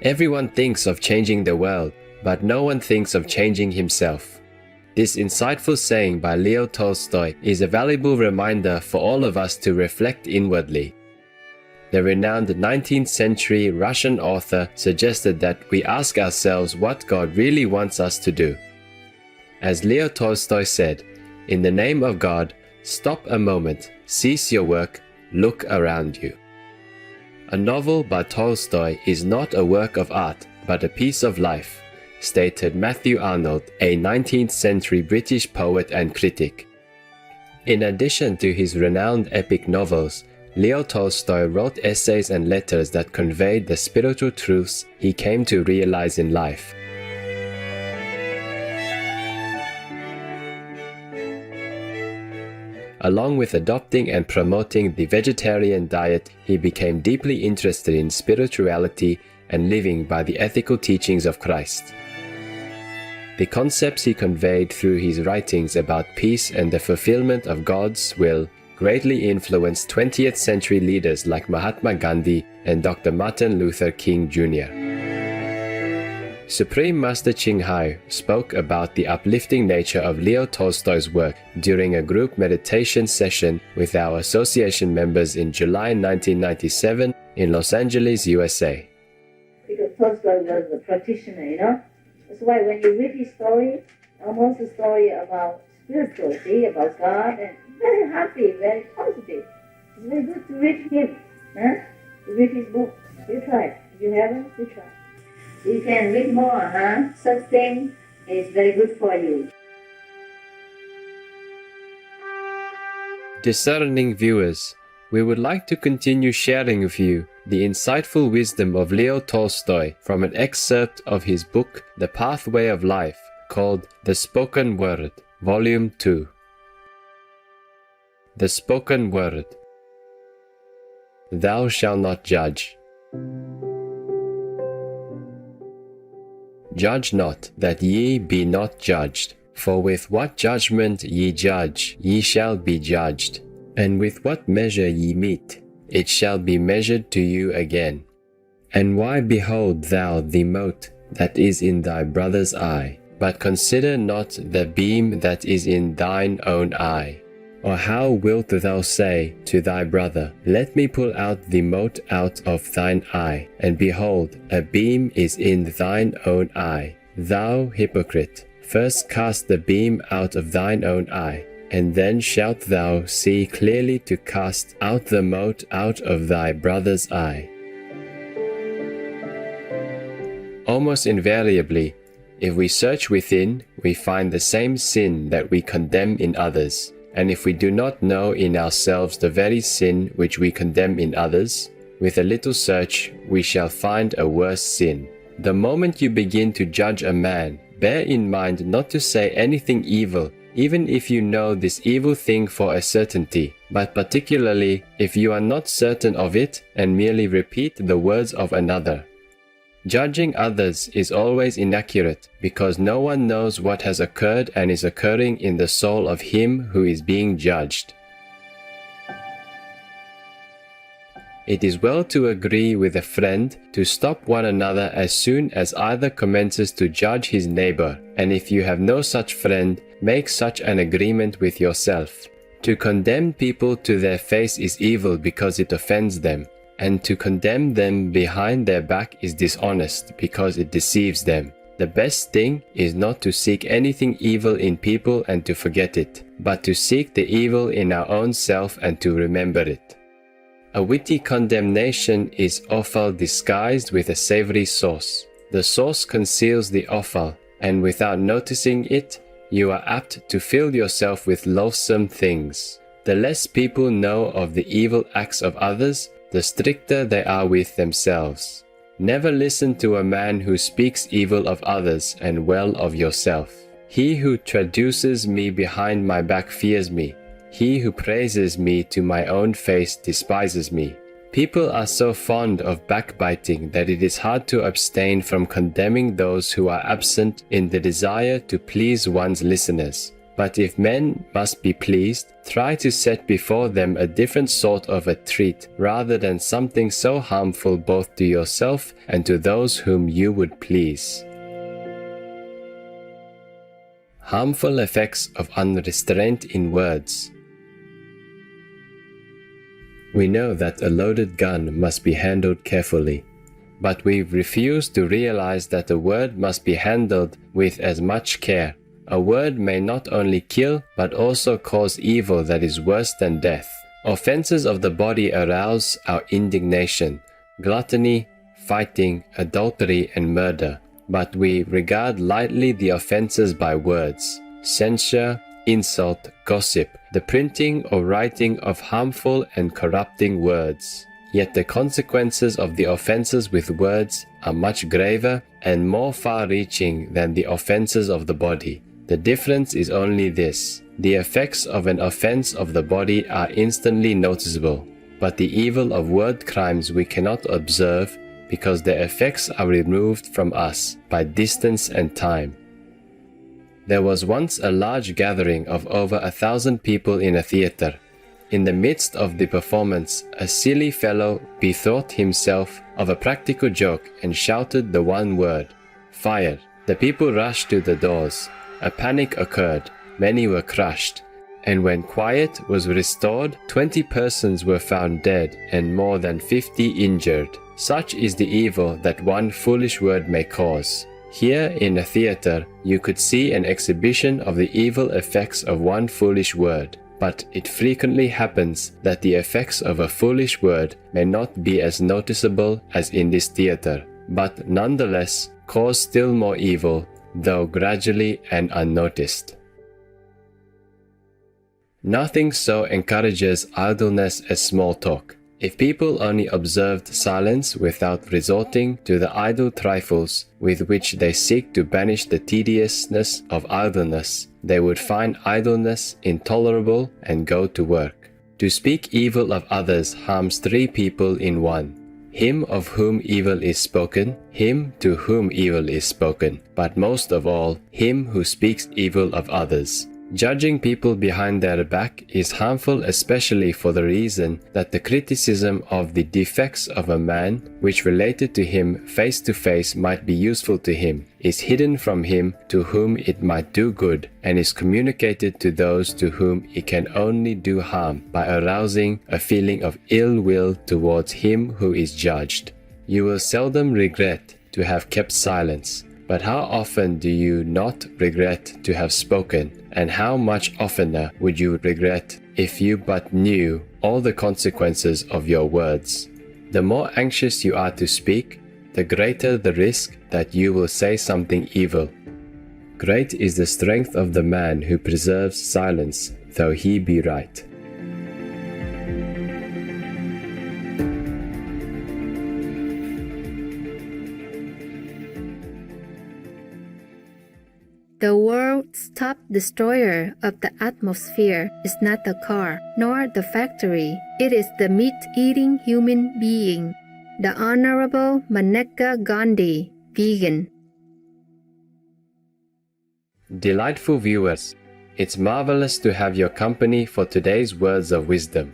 Everyone thinks of changing the world, but no one thinks of changing himself. This insightful saying by Leo Tolstoy is a valuable reminder for all of us to reflect inwardly. The renowned 19th century Russian author suggested that we ask ourselves what God really wants us to do. As Leo Tolstoy said, "In the name of God, stop a moment, cease your work, look around you." A novel by Tolstoy is not a work of art, but a piece of life, stated Matthew Arnold, a 19th century British poet and critic. In addition to his renowned epic novels, Leo Tolstoy wrote essays and letters that conveyed the spiritual truths he came to realize in life. Along with adopting and promoting the vegetarian diet, he became deeply interested in spirituality and living by the ethical teachings of Christ. The concepts he conveyed through his writings about peace and the fulfillment of God's will greatly influenced 20th century leaders like Mahatma Gandhi and Dr. Martin Luther King Jr. Supreme Master Ching Hai spoke about the uplifting nature of Leo Tolstoy's work during a group meditation session with our association members in July 1997 in Los Angeles, USA. Because Tolstoy was a practitioner, That's why when you read his story, almost a story about spirituality, about God, and very happy, very positive. It's very good to read him, to read his book. You try. If you haven't, you try. You can read more, Such thing is very good for you. Discerning viewers, we would like to continue sharing with you the insightful wisdom of Leo Tolstoy from an excerpt of his book The Pathway of Life, called The Spoken Word, Volume 2. The Spoken Word. Thou shalt not judge. Judge not, that ye be not judged. For with what judgment ye judge, ye shall be judged. And with what measure ye mete, it shall be measured to you again. And why behold thou the mote that is in thy brother's eye, but consider not the beam that is in thine own eye? Or how wilt thou say to thy brother, Let me pull out the mote out of thine eye, and behold, a beam is in thine own eye? Thou hypocrite, first cast the beam out of thine own eye, and then shalt thou see clearly to cast out the mote out of thy brother's eye. Almost invariably, if we search within, we find the same sin that we condemn in others. And if we do not know in ourselves the very sin which we condemn in others, with a little search we shall find a worse sin. The moment you begin to judge a man, bear in mind not to say anything evil, even if you know this evil thing for a certainty, but particularly if you are not certain of it and merely repeat the words of another. Judging others is always inaccurate because no one knows what has occurred and is occurring in the soul of him who is being judged. It is well to agree with a friend to stop one another as soon as either commences to judge his neighbor, and if you have no such friend, make such an agreement with yourself. To condemn people to their face is evil because it offends them, and to condemn them behind their back is dishonest because it deceives them. The best thing is not to seek anything evil in people and to forget it, but to seek the evil in our own self and to remember it. A witty condemnation is offal disguised with a savory sauce. The sauce conceals the offal, and without noticing it, you are apt to fill yourself with loathsome things. The less people know of the evil acts of others, the stricter they are with themselves. Never listen to a man who speaks evil of others and well of yourself. He who traduces me behind my back fears me. He who praises me to my own face despises me. People are so fond of backbiting that it is hard to abstain from condemning those who are absent in the desire to please one's listeners. But if men must be pleased, try to set before them a different sort of a treat rather than something so harmful both to yourself and to those whom you would please. Harmful effects of unrestraint in words. We know that a loaded gun must be handled carefully, but we refuse to realize that a word must be handled with as much care. A word may not only kill, but also cause evil that is worse than death. Offenses of the body arouse our indignation: gluttony, fighting, adultery, and murder. But we regard lightly the offenses by words: censure, insult, gossip, the printing or writing of harmful and corrupting words. Yet the consequences of the offenses with words are much graver and more far-reaching than the offenses of the body. The difference is only this: the effects of an offense of the body are instantly noticeable, but the evil of word crimes we cannot observe because their effects are removed from us by distance and time. There was once a large gathering of over 1,000 people in a theater. In the midst of the performance, a silly fellow bethought himself of a practical joke and shouted the one word, "Fire!" The people rushed to the doors. A panic occurred, many were crushed, and when quiet was restored, 20 persons were found dead and more than 50 injured. Such is the evil that one foolish word may cause. Here in a theater, you could see an exhibition of the evil effects of one foolish word, but it frequently happens that the effects of a foolish word may not be as noticeable as in this theater, but nonetheless cause still more evil, though gradually and unnoticed. Nothing so encourages idleness as small talk. If people only observed silence without resorting to the idle trifles with which they seek to banish the tediousness of idleness, they would find idleness intolerable and go to work. To speak evil of others harms three people in one: him of whom evil is spoken, him to whom evil is spoken, but most of all, him who speaks evil of others. Judging people behind their back is harmful, especially for the reason that the criticism of the defects of a man, which related to him face to face might be useful to him, is hidden from him to whom it might do good, and is communicated to those to whom it can only do harm by arousing a feeling of ill will towards him who is judged. You will seldom regret to have kept silence, but how often do you not regret to have spoken, and how much oftener would you regret if you but knew all the consequences of your words? The more anxious you are to speak, the greater the risk that you will say something evil. Great is the strength of the man who preserves silence, though he be right. The world's top destroyer of the atmosphere is not the car, nor the factory. It is the meat-eating human being, the Honorable Maneka Gandhi, vegan. Delightful viewers, it's marvelous to have your company for today's words of wisdom.